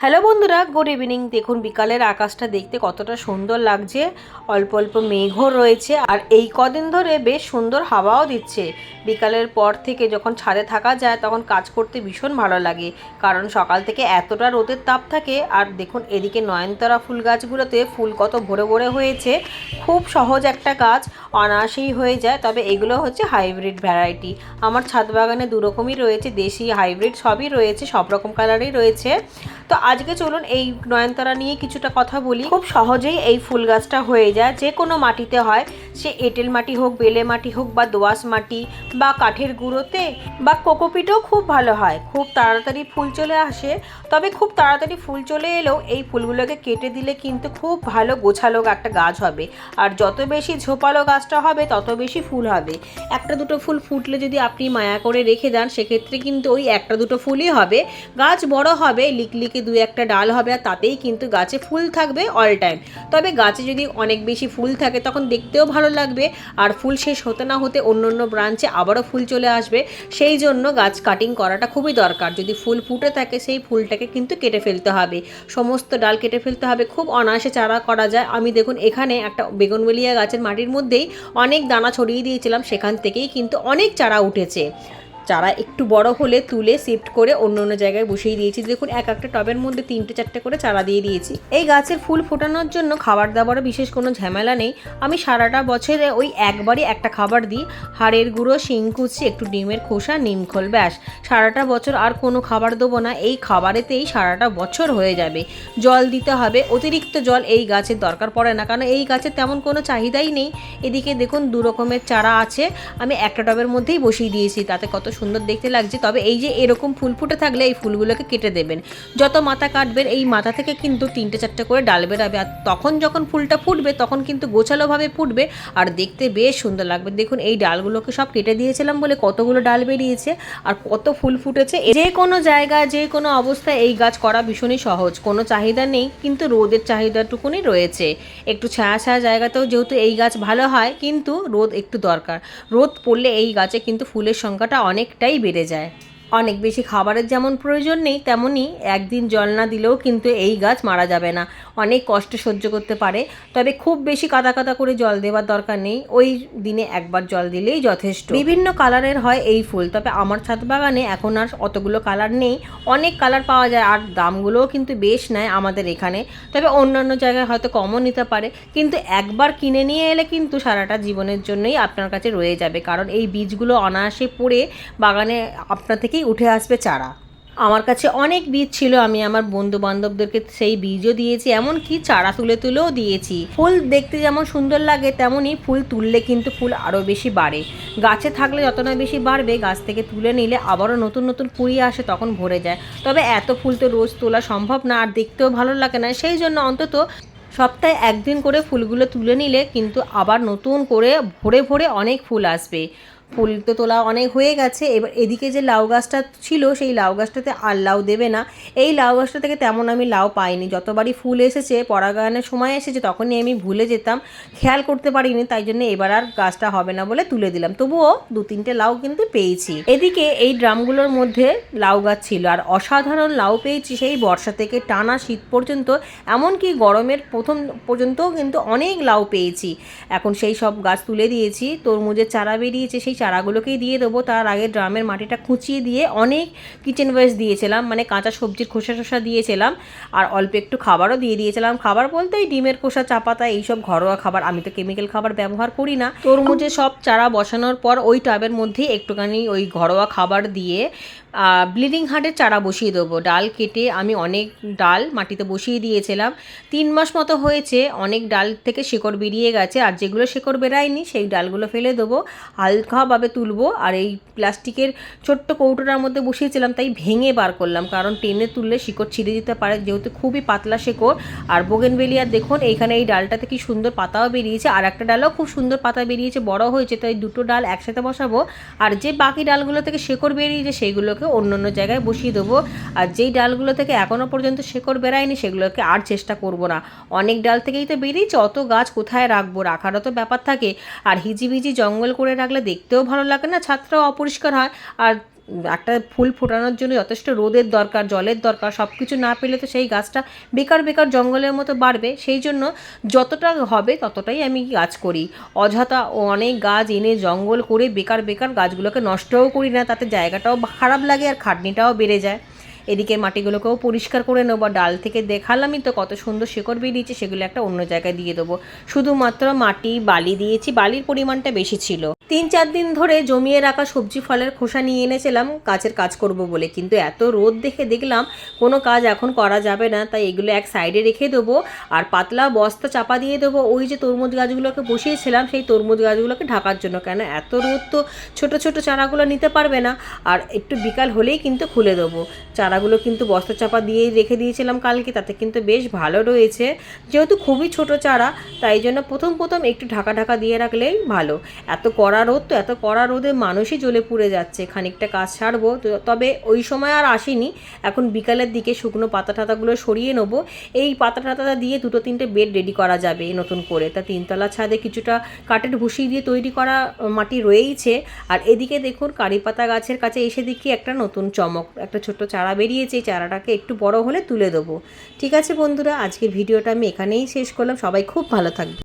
Hello বন্ধুরা, good evening. দেখুন বিকালের আকাশটা দেখতে কতটা সুন্দর লাগছে। অল্প অল্প মেঘও রয়েছে আর এই কদিন ধরে বেশ সুন্দর হাওয়াও দিচ্ছে। বিকালের পর থেকে যখন ছাদে থাকা যায় তখন কাজ করতে ভীষণ ভালো লাগে, কারণ সকাল থেকে এতটা রোদের তাপ থাকে। আর দেখুন এদিকে নয়নতারা ফুল গাছগুলোতে ফুল কত ভরে ভরে হয়েছে। খুব সহজ একটা গাছ, অনায়াসেই হয়ে যায়। তবে এগুলো হচ্ছে হাইব্রিড ভ্যারাইটি। আমার ছাদ বাগানে দুরকমই রয়েছে, দেশি হাইব্রিড সবই রয়েছে, সব রকম কালারই রয়েছে। তো আজকে চলুন এই নয়নতারা নিয়ে কিছুটা কথা বলি। খুব সহজেই এই ফুল গাছটা হয়ে যায়, যে কোনো মাটিতে হয়, সে এঁটেল মাটি হোক, বেলে মাটি হোক, বা দোআঁশ মাটি, বা কাঠের গুঁড়োতে, বা কোকোপিটও খুব ভালো হয়। খুব তাড়াতাড়ি ফুল চলে আসে। তবে খুব তাড়াতাড়ি ফুল চলে এলেও এই ফুলগুলোকে কেটে দিলে কিন্তু খুব ভালো গোছালো একটা গাছ হবে। আর যত বেশি ঝোপালো গাছটা হবে তত বেশি ফুল হবে। একটা দুটো ফুল ফুটলে যদি আপনি মায়া করে রেখে দেন, সেক্ষেত্রে কিন্তু ওই একটা দুটো ফুলই হবে। গাছ বড় হবে, লিকলিকে দু একটা ডাল হবে, আর তাতেই কিন্তু গাছে ফুল থাকবে অল টাইম। তবে গাছে যদি অনেক বেশি ফুল থাকে তখন দেখতেও ভালো লাগবে, আর ফুল শেষ হতে না হতে অন্য অন্য ব্রাঞ্চে আবারও ফুল চলে আসবে। সেই জন্য গাছ কাটিং করাটা খুবই দরকার। যদি ফুল ফুটে থাকে সেই ফুলটাকে কিন্তু কেটে ফেলতে হবে, সমস্ত ডাল কেটে ফেলতে হবে। খুব অনায়াসে চারা করা যায়। আমি দেখুন এখানে একটা বেগুনবেলিয়া গাছের মাটির মধ্যেই অনেক দানা ছড়িয়ে দিয়েছিলাম, সেখান থেকেই কিন্তু অনেক চারা উঠেছে। চারা একটু বড় হলে তুলে শিফট করে অন্য অন্য জায়গায় বসিয়ে দিয়েছি। দেখুন এক একটা টবের মধ্যে 3-4টে করে চারা দিয়ে দিয়েছি। এই গাছের ফুল ফোটানোর জন্য খাবার দাবারও বিশেষ কোনো ঝামেলা নেই। আমি সারাটা বছরে ওই একবারই একটা খাবার দিই, হাড়ের গুঁড়ো, শিংকুচি, একটু ডিমের খোসা, নিমখোল, ব্যাস। সারাটা বছর আর কোনো খাবার দেবো না, এই খাবারেতেই সারাটা বছর হয়ে যাবে। জল দিতে হবে, অতিরিক্ত জল এই গাছের দরকার পড়ে না, কারণ এই গাছের তেমন কোনো চাহিদাই নেই। এদিকে দেখুন 2 রকমের চারা আছে, আমি একটা টবের মধ্যেই বসিয়ে দিয়েছি, তাতে কত সুন্দর দেখতে লাগছে। তবে এই যে এরকম ফুল ফুটে থাকলে এই ফুলগুলোকে কেটে দেবেন। যত মাথা কাটবেন এই মাথা থেকে কিন্তু 3-4টে করে ডাল বেরাবে, আর তখন যখন ফুলটা ফুটবে তখন কিন্তু গোছালোভাবে ফুটবে আর দেখতে বেশ সুন্দর লাগবে। দেখুন এই ডালগুলোকে সব কেটে দিয়েছিলাম বলে কতগুলো ডাল বেরিয়েছে আর কত ফুল ফুটেছে। যে কোনো জায়গায় যে কোনো অবস্থায় এই গাছ করা ভীষণই সহজ, কোনো চাহিদা নেই, কিন্তু রোদের চাহিদাটুকুনি রয়েছে। একটু ছায়া ছায়া জায়গাতেও যেহেতু এই গাছ ভালো হয়, কিন্তু রোদ একটু দরকার। রোদ পড়লে এই গাছে কিন্তু ফুলের সংখ্যাটা অনেকটাই বেড়ে যায়। অনেক বেশি খাবারের যেমন প্রয়োজন নেই, তেমনই একদিন জল না দিলেও কিন্তু এই গাছ মারা যাবে না, অনেক কষ্ট সহ্য করতে পারে। তবে খুব বেশি কাদা কাদা করে জল দেওয়ার দরকার নেই, ওই দিনে একবার জল দিলেই যথেষ্ট। বিভিন্ন কালারের হয় এই ফুল, তবে আমার ছাদ বাগানে এখন আর অতগুলো কালার নেই, অনেক কালার পাওয়া যায়, আর দামগুলোও কিন্তু বেশ নেয় আমাদের এখানে। তবে অন্যান্য জায়গায় হয়তো কমও নিতে পারে, কিন্তু একবার কিনে নিয়ে এলে কিন্তু সারাটা জীবনের জন্যই আপনার কাছে রয়ে যাবে, কারণ এই বীজগুলো অনায়াসে পড়ে বাগানে আপনার থেকেই উঠে আসবে চারা। আমার কাছে অনেক বীজ ছিল, আমি আমার বন্ধু বান্ধবদেরকে সেই বীজও দিয়েছি, এমনকি চারা তুলে তুলেও দিয়েছি। ফুল দেখতে যেমন সুন্দর লাগে, তেমনই ফুল তুললে কিন্তু ফুল আরও বেশি বাড়ে। গাছে থাকলে যত না বেশি বাড়বে, গাছ থেকে তুলে নিলে আবারও নতুন নতুন কুড়ি আসে, তখন ভরে যায়। তবে এত ফুল তো রোজ তোলা সম্ভব না, আর দেখতেও ভালো লাগে না। সেই জন্য অন্তত সপ্তাহে একদিন করে ফুলগুলো তুলে নিলে কিন্তু আবার নতুন করে ভরে ভরে অনেক ফুল আসবে। ফুল তো তোলা অনেক হয়ে গেছে। এবার এদিকে যে লাউ গাছটা ছিল, সেই লাউ গাছটাতে আর লাউ দেবে না। এই লাউ গাছটা থেকে তেমন আমি লাউ পাইনি, যতবারই ফুল এসেছে, পরাগায়নের সময় এসেছে, তখনই আমি ভুলে যেতাম, খেয়াল করতে পারিনি, তাই জন্য এবার আর গাছটা হবে না বলে তুলে দিলাম। তবুও 2-3টে লাউ কিন্তু পেয়েছি। এদিকে এই ড্রামগুলোর মধ্যে লাউ গাছ ছিল, আর অসাধারণ লাউ পেয়েছি সেই বর্ষা থেকে টানা শীত পর্যন্ত, এমনকি গরমের প্রথম পর্যন্তও কিন্তু অনেক লাউ পেয়েছি। এখন সেই সব গাছ তুলে দিয়েছি, তরমুজের চারা বেরিয়েছে, সেই চারাগুলোকেই দিয়ে দেবো। তার আগে ড্রামের মাটিটা খুঁচিয়ে দিয়ে অনেক কিচেন ওয়েস্ট দিয়েছিলাম, মানে কাঁচা সবজির খোসা টোসা দিয়েছিলাম, আর অল্প একটু খাবারও দিয়ে দিয়েছিলাম। খাবার বলতে ওই ডিমের খোসা, চা পাতা, এইসব ঘরোয়া খাবার, আমি তো কেমিক্যাল খাবার ব্যবহার করি না। তরমুজে সব চারা বসানোর পর ওই টাবের মধ্যেই একটুখানি ওই ঘরোয়া খাবার দিয়ে ব্লিডিং হার্টের চারা বসিয়ে দেবো। ডাল কেটে আমি অনেক ডাল মাটিতে বসিয়ে দিয়েছিলাম, 3 মাস মতো হয়েছে, অনেক ডাল থেকে শিকড় বেরিয়ে গেছে, আর যেগুলো শিকড় বেরায়নি সেই ডালগুলো ফেলে দেবো, হালকাভাবে তুলবো। আর এই প্লাস্টিকের ছোট্ট কৌটোটার মধ্যে বসিয়েছিলাম, তাই ভেঙে বার করলাম, কারণ টেনে তুললে শিকড় ছিঁড়ে দিতে পারে, যেহেতু খুবই পাতলা শিকড়। আর বোগেনভেলিয়ার দেখুন এইখানে এই ডালটাতে কি সুন্দর পাতাও বেরিয়েছে, আর একটা ডালও খুব সুন্দর পাতা বেরিয়েছে, বড় হয়েছে, তাই 2টো ডাল একসাথে বসাবো। আর যে বাকি ডালগুলো থেকে শিকড় বেরিয়েছে সেইগুলোকে অন্য অন্য জায়গায় বসিয়ে দেবো। আর যেই ডালগুলো থেকে এখনও পর্যন্ত শিকড় বেরায়নি সেগুলোকে আর চেষ্টা করব না, অনেক ডাল থেকেই তো বেরিয়েছে, অত গাছ কোথায় রাখবো, রাখারও তো ব্যাপার থাকে। আর হিজিবিজি জঙ্গল করে রাখলে দেখতেও ভালো লাগে না, ছাদটাও অপরিষ্কার হয়, আর একটা ফুল ফোটানোর জন্য যথেষ্ট রোদের দরকার, জলের দরকার, সব কিছু না পেলে তো সেই গাছটা বেকার বেকার জঙ্গলের মতো বাড়বে। সেই জন্য যতটা হবে ততটাই আমি গাছ করি। অযথা অনেক গাছ এনে জঙ্গল করে বেকার বেকার গাছগুলোকে নষ্টও করি না, তাতে জায়গাটাও খারাপ লাগে আর খাটনিটাও বেড়ে যায়। এদিকে মাটিগুলোকেও পরিষ্কার করে নেবো, ডাল থেকে দেখালামই তো কত সুন্দর শিকড় বেরিয়েছে, সেগুলো একটা অন্য জায়গায় দিয়ে দেবো। শুধুমাত্র মাটি বালি দিয়েছি, বালির পরিমাণটা বেশি ছিল। 3-4 দিন ধরে জমিয়ে রাখা সবজি ফলের খোসা নিয়ে এনেছিলাম গাছের কাজ করব বলে, কিন্তু এত রোদ দেখে দেখলাম কোনো কাজ এখন করা যাবে না, তাই এগুলো এক সাইডে রেখে দেবো আর পাতলা বস্তা চাপা দিয়ে দেবো ওই যে তরমুজ গাছগুলোকে বসিয়েছিলাম সেই তরমুজ গাছগুলোকে ঢাকার জন্য। কেন এত রোদ তো ছোট ছোট চারাগুলো নিতে পারবে না, আর একটু বিকাল হলেই কিন্তু খুলে দেবো। চারাগুলো কিন্তু বস্তা চাপা দিয়েই রেখে দিয়েছিলাম কালকে, তাতে কিন্তু বেশ ভালো রয়েছে। যেহেতু খুবই ছোট চারা তাই জন্য প্রথম প্রথম একটু ঢাকা ঢাকা দিয়ে রাখলেই ভালো। এত কড়া রোদ তো, এত কড়া রোদে মানুষই জ্বলে পুড়ে যাচ্ছে। খানিকটা কাজ ছাড়বো, তবে ওই সময় আর আসিনি, এখন বিকালের দিকে শুকনো পাতা টাতাগুলো সরিয়ে নেবো। এই পাতা টাতা দিয়ে 2-3টে বেড রেডি করা যাবে নতুন করে। তা 3তলা ছাদে কিছুটা কাঠের ভুসি দিয়ে তৈরি করা মাটি রয়েইছে। আর এদিকে দেখুন কারি পাতা গাছের কাছে এসে দেখি একটা নতুন চমক, একটা ছোট্ট চারা বেরিয়েছে। এই চারাটাকে একটু বড় হলে তুলে দেবো। ঠিক আছে বন্ধুরা, আজকের ভিডিওটা আমি এখানেই শেষ করলাম। সবাই খুব ভালো থাকবে।